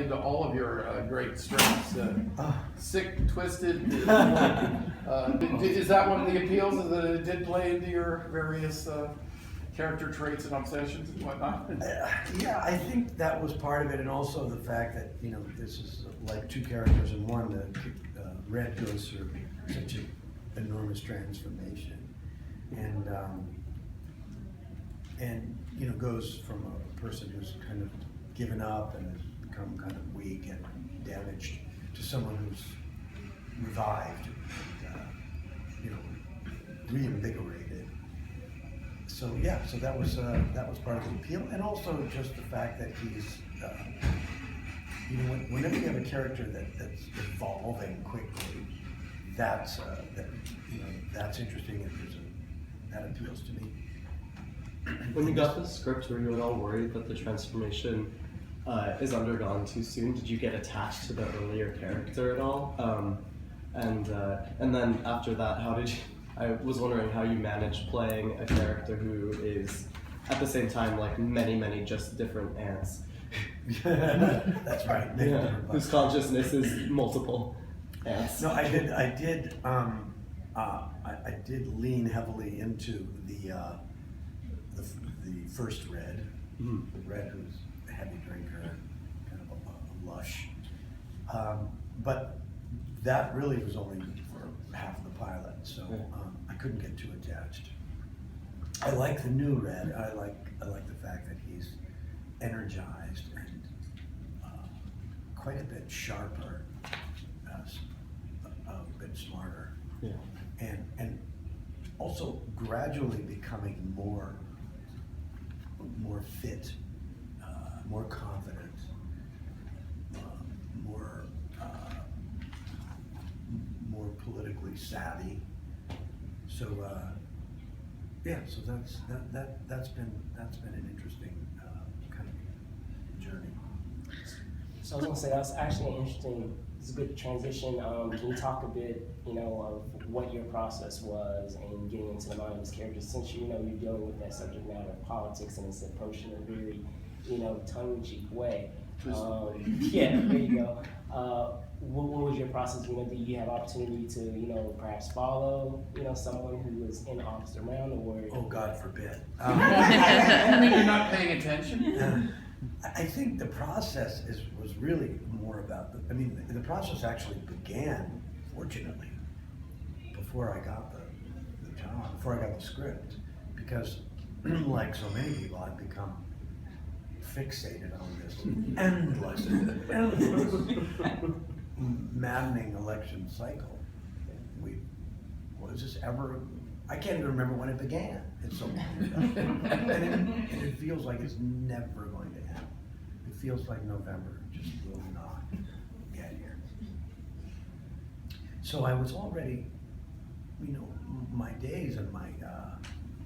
played all of your great strengths. Sick, twisted. Is that one of the appeals that it did play into your various character traits and obsessions and whatnot? Yeah, I think that was part of it, and also the fact that, you know, this is like two characters in one. Red goes through such an enormous transformation, and you know, goes from a person who's kind of given up and has become kind of weak and damaged to someone who's revived, and, you know, reinvigorated. So yeah, so that was part of the appeal, and also just the fact that he's, you know, whenever you have a character that's evolving quickly, that's you know, that's interesting, and that appeals to me. When you got the script, were you at all worried that the transformation is undergone too soon? Did you get attached to the earlier character at all? And then after that, how did you? I was wondering how you managed playing a character who is at the same time like many just different ants. That's right. Yeah. Whose consciousness is multiple ants. No, I did lean heavily into the first Red, the Red who's a heavy drinker, kind of a lush. But that really was only for half the pilot, so I couldn't get too attached. I like the new Red. I like the fact that he's energized and quite a bit sharper, a bit smarter, yeah. and also gradually becoming more fit, more confident, more politically savvy. So yeah, so that's been an interesting kind of journey. So I was gonna say that's actually interesting. It's a good transition. Can you talk a bit, you know, of what your process was in getting into the mind of this character, since you know you're dealing with that subject matter of politics and it's approached in a very, you know, tongue-in-cheek way. Yeah, there you go. What was your process? You know, did you have opportunity to, you know, perhaps follow, you know, someone who was in office around, or? Oh, God forbid. You mean you're not paying attention? I think the process was really more about the process actually began, fortunately, before I got the job, before I got the script, because like so many people, I've become fixated on this endless maddening election cycle. Was this ever? I can't even remember when it began. It's so long ago. and it feels like it's never going to end. It feels like November just will not get here. So I was already, you know, my days and my,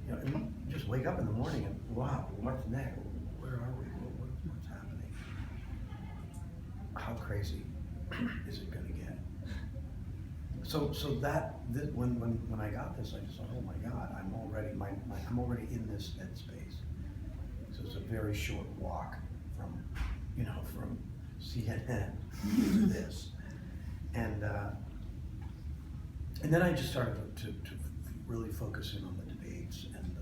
you know, just wake up in the morning and wow, what's next? Where are we? What's happening? How crazy is it going to get? So when I got this, I just thought, oh my God, I'm already in this headspace. So it's a very short walk from CNN to this, and then I just started to really focus in on the debates and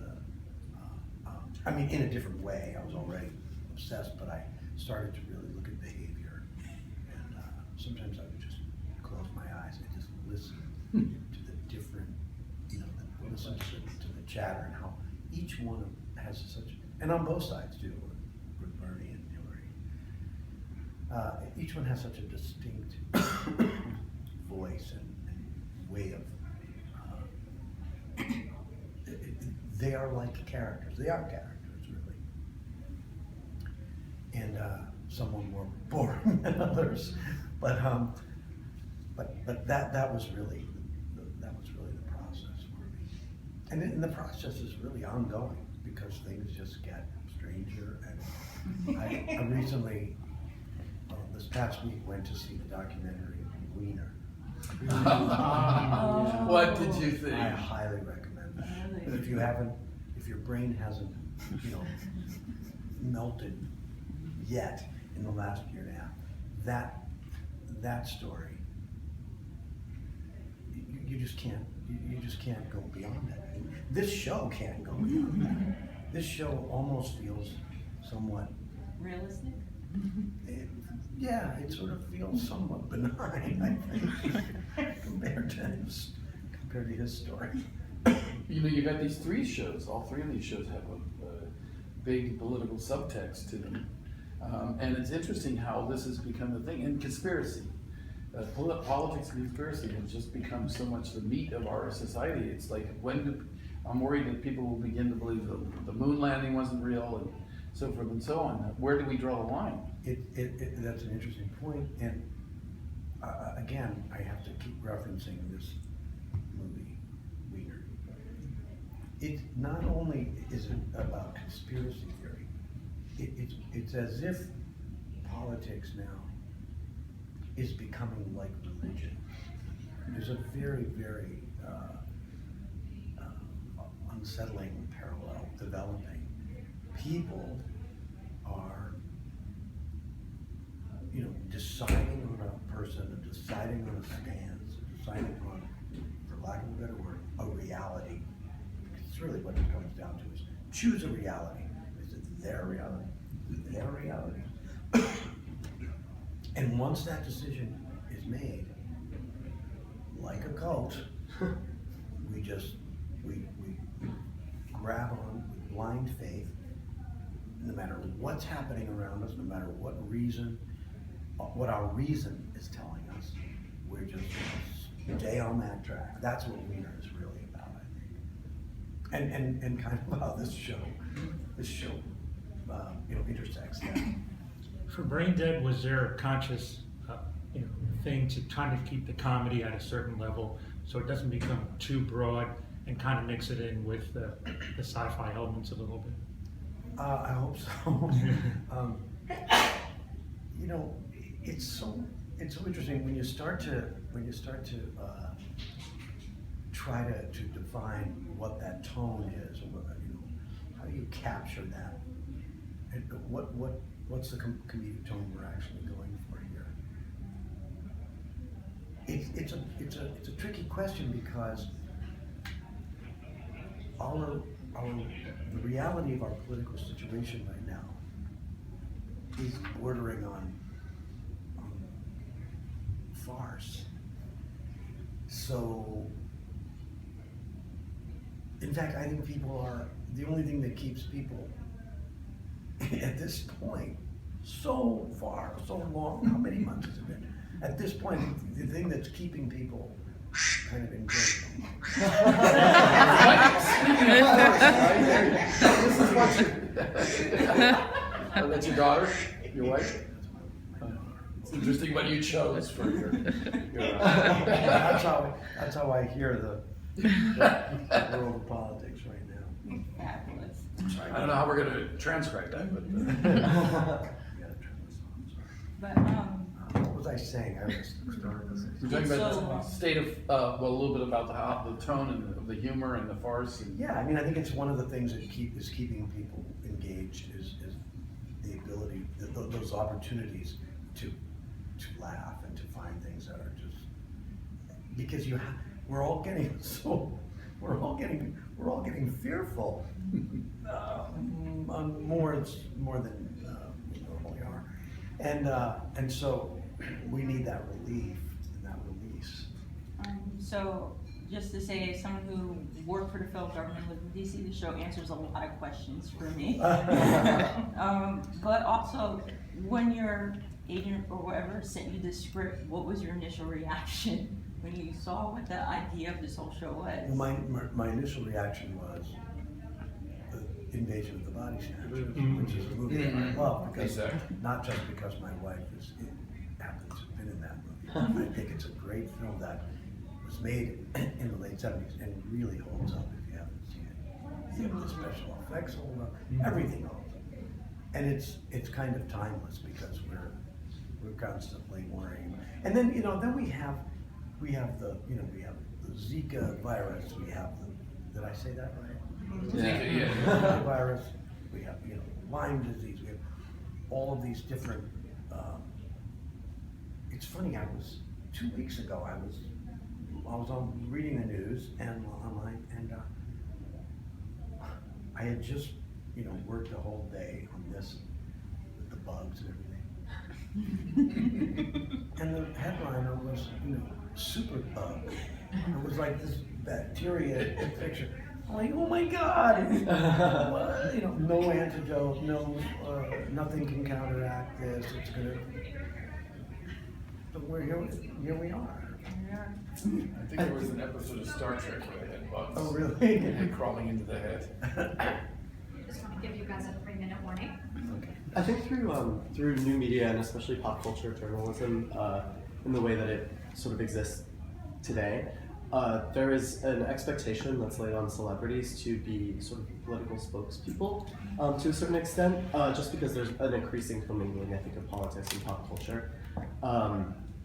I mean, in a different way. I was already obsessed, but I started to really look at behavior, and sometimes I would just close my eyes and just listen to the different, you know, listen to the chatter and how each one has such, and on both sides too, with Bernie and Hillary, each one has such a distinct voice and way of, they are like characters. They are characters, really. And some are more boring than others, but that was really the process for me. And the process is really ongoing because things just get stranger. And I recently, this past week, went to see the documentary Wiener. What did you think? I highly recommend that. If your brain hasn't, you know, melted yet in the last year and a half, that story, you just can't, you just can't go beyond it. This show can't go beyond that. This show almost feels somewhat, Realistic? yeah, it sort of feels somewhat benign, I think, compared to his story. You know, you've got these 3 shows, all 3 of these shows have a big political subtext to them. And it's interesting how this has become the thing, and conspiracy. Politics and conspiracy has just become so much the meat of our society. It's like, I'm worried that people will begin to believe the moon landing wasn't real and so forth and so on. Where do we draw the line? That's an interesting point, and again, I have to keep referencing this movie, Wiener. It not only is it about conspiracy theory, it's as if politics now is becoming like religion. There's a very, very unsettling parallel developing. People are, deciding on a person, deciding on a stance, deciding on, for lack of a better word, a reality. It's really what it comes down to is choose a reality. Is it their reality? Is it their reality? And once that decision is made, like a cult, we grab on with blind faith, no matter what's happening around us, no matter what our reason is telling us, we're just stay on that track. That's what Wiener is really about, I think. And kind of how this show intersects that. For BrainDead, was there a conscious, thing to kind of keep the comedy at a certain level so it doesn't become too broad and kind of mix it in with the sci-fi elements a little bit? I hope so. It's so interesting when you start to try to define what that tone is, or how do you capture that? And what's the comedic tone we're actually going for here? It's a tricky question because the reality of our political situation right now is bordering on farce. So, in fact, I think the only thing that keeps people at this point, so far, so long, how many months has it been? At this point, the thing that's keeping people kind of engaged. This is what that's your daughter? Your wife? It's interesting what you chose for your That's how I hear the world of politics right now. Fabulous. I don't know how we're gonna transcribe that, but. But, What was I saying? I was starting to say. We're talking about So, the state of, a little bit about the tone and the humor and the farce. And Yeah, I think it's one of the things that is keeping people engaged is the ability, those opportunities to laugh and to find things that are just, because we're all getting fearful, more than we normally are, and so we need that relief and that release. So, just to say, as someone who worked for the federal government, lived in DC, the show answers a lot of questions for me. But also, when your agent or whatever sent you the script, what was your initial reaction when you saw what the idea of this whole show was? My initial reaction was the Invasion of the Body Snatchers, which is a movie that I love, because not just because my wife happens to have been in that movie. I think it's a great film that was made in the late 70s and really holds up if you haven't seen it. The special effects hold up, everything holds up. And it's kind of timeless because we're constantly worrying. And then we have the Zika virus, we have did I say that right? Yeah. Zika virus, we have Lyme disease, we have all of these different it's funny, 2 weeks ago, I was on reading the news and online, and I had just, worked the whole day on this with the bugs and everything. And the headliner was, super bug. It was like this bacteria infection. I'm like, oh my God! What? No antidote, nothing can counteract this. It's gonna. But we're here. Here we are. I think there was an episode of Star Trek where they had bugs. Oh really? Crawling into the head. Just want to give you guys a 3-minute warning. Okay. I think through new media and especially pop culture journalism, in the way that it sort of exists today, there is an expectation that's laid on celebrities to be sort of political spokespeople to a certain extent, just because there's an increasing commingling, I think, of politics and pop culture,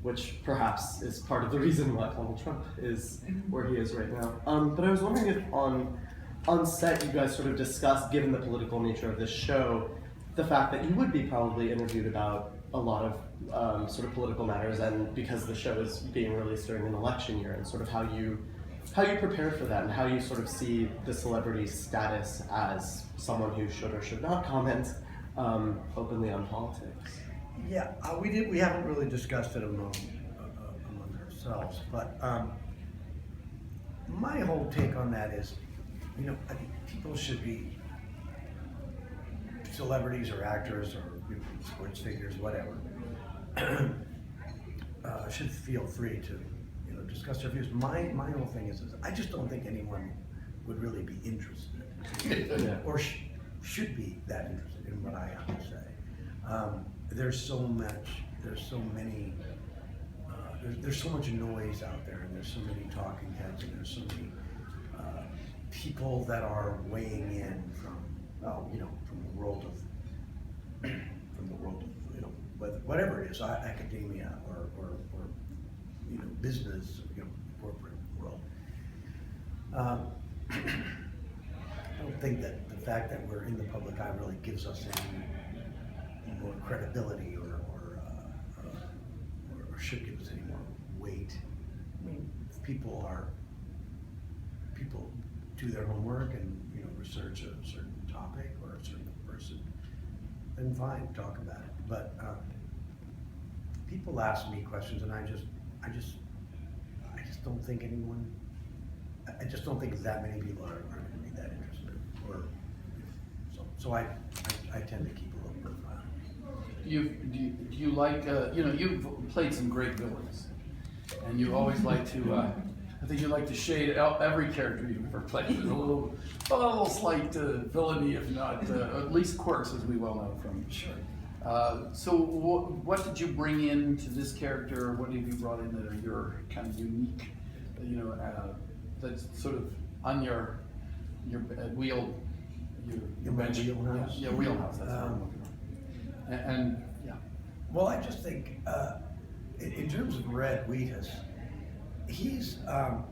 which perhaps is part of the reason why Donald Trump is where he is right now. But I was wondering if on set you guys sort of discussed, given the political nature of this show, the fact that you would be probably interviewed about a lot of sort of political matters, and because the show is being released during an election year, and sort of how you prepare for that, and how you sort of see the celebrity's status as someone who should or should not comment openly on politics. Yeah, we haven't really discussed it among ourselves, but my whole take on that is, I think people should be celebrities or actors or sports figures, whatever, should feel free to, discuss their views. My whole thing is I just don't think anyone would really be interested, or should be that interested in what I have to say. There's so much noise out there, and there's so many talking heads, and there's so many people that are weighing in from the world of whatever it is, academia or business, corporate world. I don't think that the fact that we're in the public eye really gives us any more credibility or should give us any more weight. I mean, if people do their homework and research a certain topic or a certain person, then fine, talk about it. But people ask me questions, and I just don't think I just don't think that many people are going to be that interested, so I tend to keep a little profile. Do you like, you've played some great villains, and you always like to, I think you like to shade every character you've ever played with a little slight villainy, if not at least quirks, as we well know from. Sure. So what did you bring into this character? What have you brought in that are your kind of unique, that's sort of on your wheel, your bench? Wheelhouse? Yeah, wheelhouse, that's what I'm looking for. And yeah. Well, I just think, in terms of Red Wheatus, he's a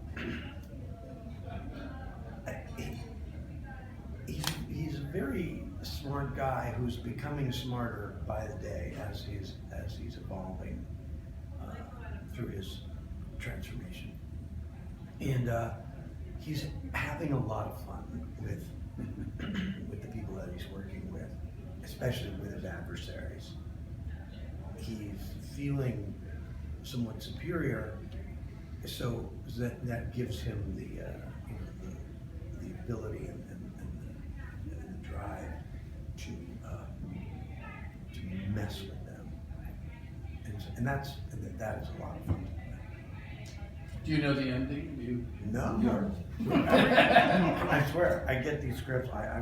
very smart guy who's becoming smarter by the day as he's evolving through his transformation, and he's having a lot of fun with the people that he's working with, especially with his adversaries. He's feeling somewhat superior, so that gives him the ability and the drive to mess with them, and that is a lot of fun. Do you know the ending? No. I swear, I get these scripts. I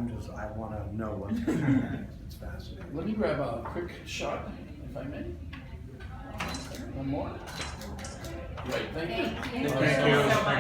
want to know what's going on next. It's fascinating. Let me grab a quick shot, if I may. One more. Great, thank you. Thank you. Thank you.